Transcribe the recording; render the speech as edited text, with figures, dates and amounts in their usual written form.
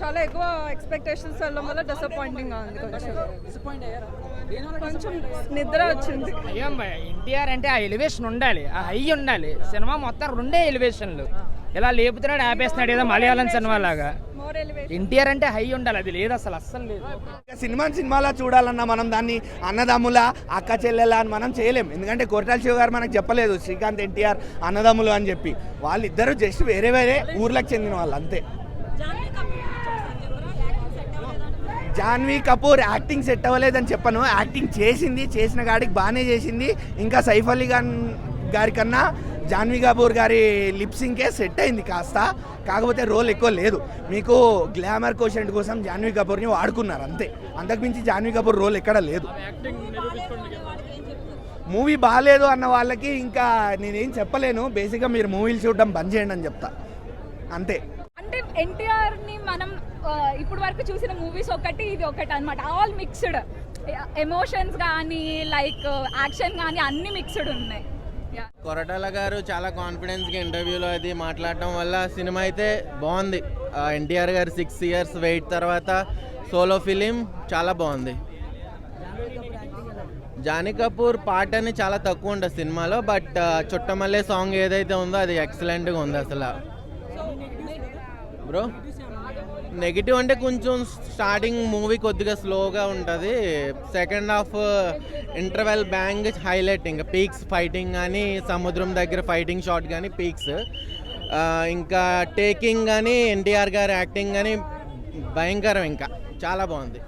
చాలా ఎక్కువ ఎక్స్పెక్టేషన్స్ వెళ్ళడం వల్ల డిసప్పాయింటింగ్గా ఉంది. కొంచెం నిద్ర వచ్చింది. అయ్యాం భయ ఎన్టీఆర్ అంటే ఆ ఎలివేషన్ ఉండాలి, ఆ హై ఉండాలి. సినిమా మొత్తం రెండే ఎలివేషన్లు, ఇలా లేపుతున్నాడు ఆపేస్తున్నాడు ఏదో మలయాళం సినిమా లాగా. ఎన్టీఆర్ అంటే హై ఉండాలి, అది లేదు అసలు, అస్సలు లేదు. సినిమాలో చూడాలన్నా మనం దాన్ని అన్నదమ్ముల అక్క చెల్లెల అని మనం చేయలేం. ఎందుకంటే కొరటాల శివ గారు మనకు చెప్పలేదు శ్రీకాంత్ ఎన్టీఆర్ అన్నదమ్ములు అని చెప్పి. వాళ్ళిద్దరూ జస్ట్ వేరే వేరే ఊర్లకు చెందిన వాళ్ళు అంతే. జాన్వీ కపూర్ యాక్టింగ్ సెట్ అవ్వలేదని చెప్పను, యాక్టింగ్ చేసింది, చేసిన గాడికి బాగానే చేసింది. ఇంకా సైఫ్ అలీ ఖాన్ గారి కన్నా జాన్వీ కపూర్ గారి లిప్సింకే సెట్ అయింది కాస్త, కాకపోతే రోల్ ఎక్కువ లేదు. మీకు గ్లామర్ కోషెంట్ కోసం జాన్వీ కపూర్ని వాడుకున్నారు అంతే, అంతకుమించి జాన్వీ కపూర్ రోల్ ఎక్కడ లేదు. మూవీ బాగాలేదు అన్న వాళ్ళకి ఇంకా నేనేం చెప్పలేను. బేసిక్గా మీరు మూవీలు చూడడం బంద్ చేయండి అని చెప్తా అంతే. అంటే ఎన్టీఆర్ని మనం ఇప్పుడు వరకు చూసిన మూవీస్ ఒకటి ఇది ఒకటి అనమాట, ఆల్ మిక్స్డ్ ఎమోషన్స్ కానీ లైక్ యాక్షన్ కానీ అన్ని మిక్స్డ్ ఉన్నాయి. కొరటాల గారు చాలా కాన్ఫిడెన్స్గా ఇంటర్వ్యూలో అది మాట్లాడటం వల్ల సినిమా అయితే బాగుంది. ఎన్టీఆర్ గారు 6 years వెయిట్ తర్వాత సోలో ఫిలిం చాలా బాగుంది. జానీ కపూర్ పాట అని చాలా తక్కువ ఉంటుంది సినిమాలో, బట్ చుట్టమల్లే సాంగ్ ఏదైతే ఉందో అది ఎక్సలెంట్గా ఉంది అసలు. బ్రో నెగిటివ్ అంటే కొంచెం స్టార్టింగ్ మూవీ కొద్దిగా స్లోగా ఉంటుంది, second half interval bang highlight. ఇంకా పీక్స్ ఫైటింగ్ కానీ సముద్రం దగ్గర ఫైటింగ్ షాట్ కానీ పీక్స్, ఇంకా టేకింగ్ కానీ ఎన్టీఆర్ గారి యాక్టింగ్ కానీ భయంకరం, ఇంకా చాలా బాగుంది.